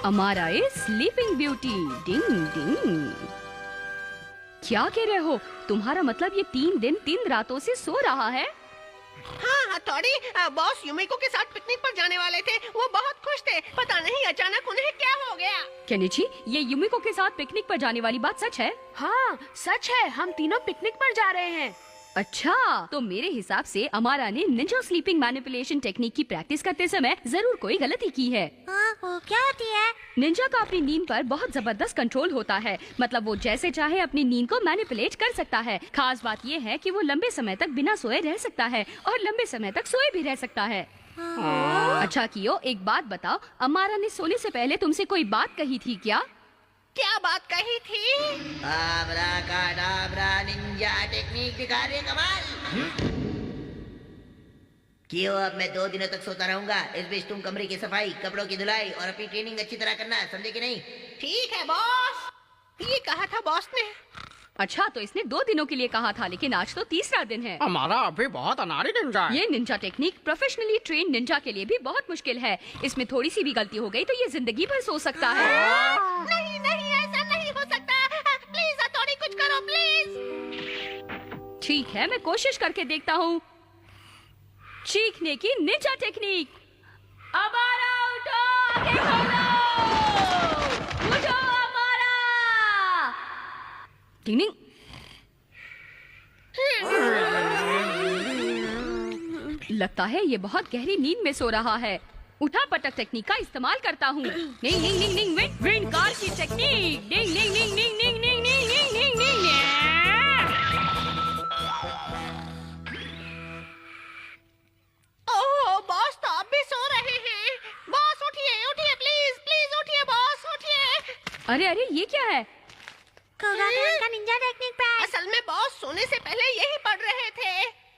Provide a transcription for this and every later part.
अमारा is sleeping beauty. डिंग डिंग। क्या कह रहे हो? तुम्हारा मतलब ये 3 दिन 3 रातों से सो रहा है? हाँ हथौड़ी, बॉस युमिको के साथ पिकनिक पर जाने वाले थे। वो बहुत खुश थे। पता नहीं अचानक उन्हें क्या हो गया। केनिची, ये युमिको के साथ पिकनिक पर जाने वाली बात सच है? हाँ सच है, हम तीनों पिकनिक पर जा रहे हैं। अच्छा, तो मेरे हिसाब से अमारा ने निंजा स्लीपिंग मैनिपुलेशन टेक्निक की प्रैक्टिस करते समय जरूर कोई गलती की है। वो क्या होती है? निंजा का अपनी नींद पर बहुत जबरदस्त कंट्रोल होता है। मतलब वो जैसे चाहे अपनी नींद को मैनिपुलेट कर सकता है। खास बात ये है कि वो लंबे समय तक बिना सोए रह सकता है और लंबे समय तक सोए भी रह सकता है। अच्छा कियो, एक बात बताओ, अमारा ने सोने से पहले तुमसे कोई बात कही थी क्या? क्या बात कही थी? आब्राकाडाब्रा निंजा टेक्निक दिखा रहे कमाल। क्यों अब मैं 2 दिनों तक सोता रहूंगा। इस बीच तुम कमरे की सफाई, कपड़ों की धुलाई और अपनी ट्रेनिंग अच्छी तरह करना, समझे कि नहीं? ठीक है बॉस, ये कहा था बॉस ने। अच्छा, तो इसने 2 दिनों के लिए कहा था, लेकिन आज तो तीसरा दिन है। हमारा अभी बहुत अनाड़ी निंजा है। ये Ninja technique professionally train Ninja के लिए भी बहुत मुश्किल है। इसमें थोड़ी सी भी गलती हो गई तो ये जिंदगी भर सो सकता है। नहीं नहीं, ऐसा नहीं हो सकता। प्लीज हथौड़ी, कुछ करो प्लीज। ठीक है, मैं कोशिश करके देखता हूँ। चीखने की निंजा टेक्निक। अमारा उठो, आगे खोलो। उठो अमारा। टिंग लगता है ये बहुत गहरी नींद में सो रहा है। उठा पटक टेक्निक का इस्तेमाल करता हूँ। निंग निंग निंग निंग विंड विंड कार की टेक्निक। निंग निंग निंग निंग निंग निंग निंग निंग निंग निंग। ओह बॉस, तो अब भी सो रहे हैं। बॉस उठिए उठिए, प्लीज प्लीज उठिए बॉस, उठिए। अरे अरे, ये क्या है? कोगाकुन का निंजा टेक्निक पैड। असल में बॉस सोने से पहले यही पढ़ रहे थे।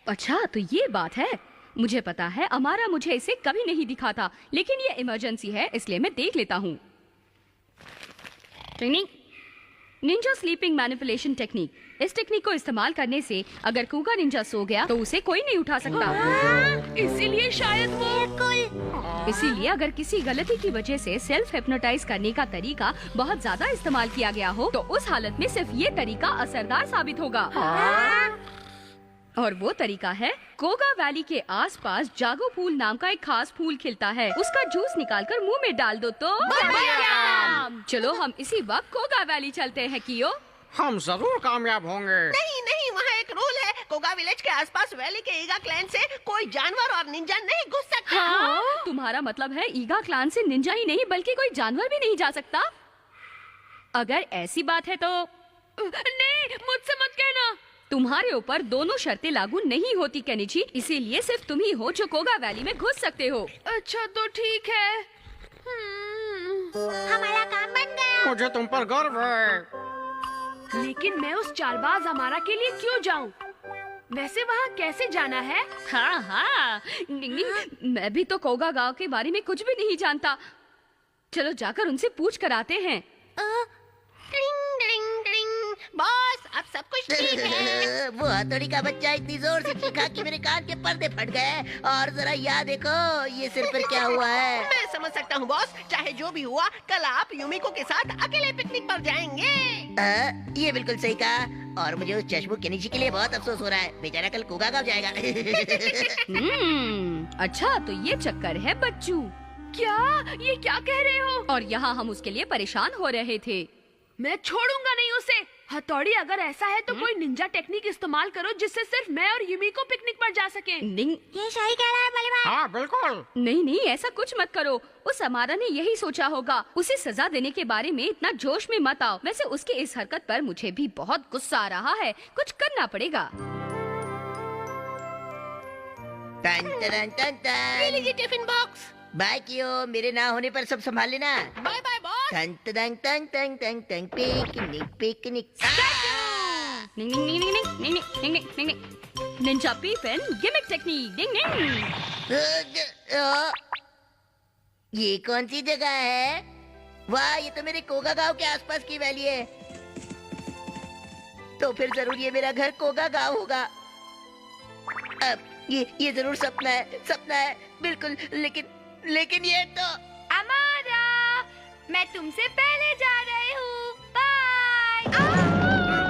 अच्छा, तो ये बात है। मुझे पता है, अमारा मुझे इसे कभी नहीं दिखाता, लेकिन ये इमरजेंसी है इसलिए मैं देख लेता हूँ। Ninja sleeping manipulation technique. इस टेक्निक को इस्तेमाल करने से अगर कुगा निंजा सो गया तो उसे कोई नहीं उठा सकता। इसीलिए शायद वो इसीलिए अगर किसी गलती की वजह से सेल्फ हिप्नोटाइज करने का तरीका बहुत ज्यादा इस्तेमाल किया गया हो तो उस हालत में सिर्फ ये तरीका असरदार साबित होगा। और वो तरीका है, कोगा वैली के आसपास जागो फूल नाम का एक खास फूल खिलता है। उसका जूस निकालकर मुंह में डाल दो तो चलो हम इसी वक्त कोगा वैली चलते हैं कियो। हम जरूर कामयाब होंगे। नहीं नहीं, वहाँ एक रूल है। कोगा विलेज के आसपास वैली के ईगा क्लैन से कोई जानवर और निंजा नहीं घुस सकता। हाँ? तुम्हारा मतलब है ईगा क्लान से निंजा ही नहीं बल्कि कोई जानवर भी नहीं जा सकता? अगर ऐसी बात है तो नहीं, मुझसे मत कहना। तुम्हारे ऊपर दोनों शर्तें लागू नहीं होती केनिची, इसीलिए सिर्फ तुम ही हो जो कोगा वैली में घुस सकते हो। अच्छा तो ठीक है। हमारा काम बन गया। मुझे तुम पर गर्व है। लेकिन मैं उस चालबाज अमारा के लिए क्यों जाऊं? वैसे वहाँ कैसे जाना है? हाँ हाँ, मैं भी तो कोगा गांव के बारे में कुछ भी नहीं जानता। चलो जाकर उनसे पूछ कर आते हैं। टिंग टिंग टिंग। बॉस, अब सब कुछ ठीक है। वो हथौड़ी का बच्चा इतनी जोर से चीखा कि मेरे कान के पर्दे फट गए। और जरा याद देखो ये सिर पर क्या हुआ है। मैं समझ सकता हूँ बॉस, चाहे जो भी हुआ कल आप युमिको के साथ अकेले पिकनिक पर जाएंगे। ये बिल्कुल सही कहा। और मुझे उस चश्मू केनिची के लिए बहुत अफसोस हो रहा है। बेचारा कल कोगा गाँव जाएगा। अच्छा तो ये चक्कर है बच्चू। क्या? ये क्या कह रहे हो? और यहाँ हम उसके लिए परेशान हो रहे थे। मैं छोड़ूंगा नहीं उसे। हथौड़ी, अगर ऐसा है तो कोई निंजा टेक्निक इस्तेमाल करो जिससे सिर्फ मैं और युमिको पिकनिक पर जा सके। नहीं ये सही कह रहा है बल्ले भाई। हाँ बिल्कुल। नहीं, ऐसा कुछ मत करो। उस अमारा ने यही सोचा होगा। उसे सजा देने के बारे में इतना जोश में मत आओ। वैसे उसकी इस हरकत पर मुझे भी बहुत गुस्सा आ रहा है। कुछ करना पड़ेगा। टन टन टन टन। ये लीजिए टिफिन बॉक्स। बाय कियो, मेरे ना होने पर सब संभाल लेना। Bye bye boss. टन टन टन टन टन टन। Picnic picnic. निंजा पीपन गिमिक टेक्निक। डिंग डिंग। ये कौन सी जगह है? वाह, ये तो मेरे कोगा गांव के आसपास की वैली है। तो फिर जरूर ये मेरा घर कोगा गांव होगा। अब ये जरूर सपना है बिल्कुल। लेकिन ये तो अमारा, तुमसे पहले जा रही हूँ। बाय।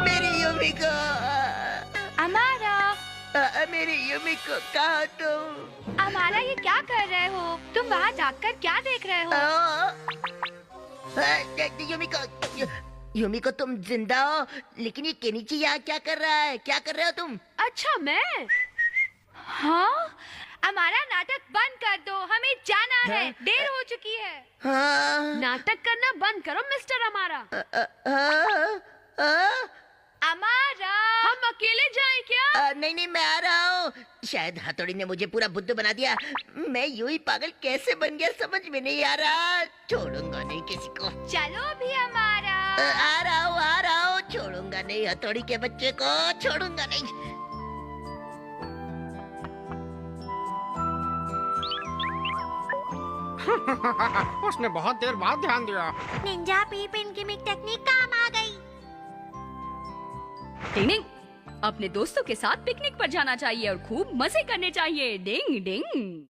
मेरी युमिको, अमारा, मेरी युमिको, कहाँ तुम? अमारा ये क्या कर रहे हो? तुम वहाँ जाकर क्या देख रहे हो? युमिको, युमिको तुम जिंदा हो, लेकिन ये केनिची यहाँ क्या कर रहा है? क्या कर रहे हो तुम? अच्छा मैं हाँ? हमारा नाटक बंद कर दो, हमें जाना है, देर हो चुकी है। हाँ, नाटक करना बंद करो मिस्टर अमारा। अमारा, हम अकेले जाएं क्या? नहीं नहीं, मैं आ रहा हूँ। शायद हथौड़ी ने मुझे पूरा बुद्धू बना दिया। मैं यूं ही पागल कैसे बन गया समझ में नहीं आ रहा। छोड़ूंगा नहीं किसी को। चलो भी हमारा। आ रहा हूँ, छोड़ूंगा नहीं हथौड़ी के बच्चे को, छोड़ूंगा नहीं। उसने बहुत देर बाद ध्यान दिया। निंजा पीप गिमिक टेक्निक काम आ गई। डिंग, अपने दोस्तों के साथ पिकनिक पर जाना चाहिए और खूब मजे करने चाहिए। डिंग डिंग।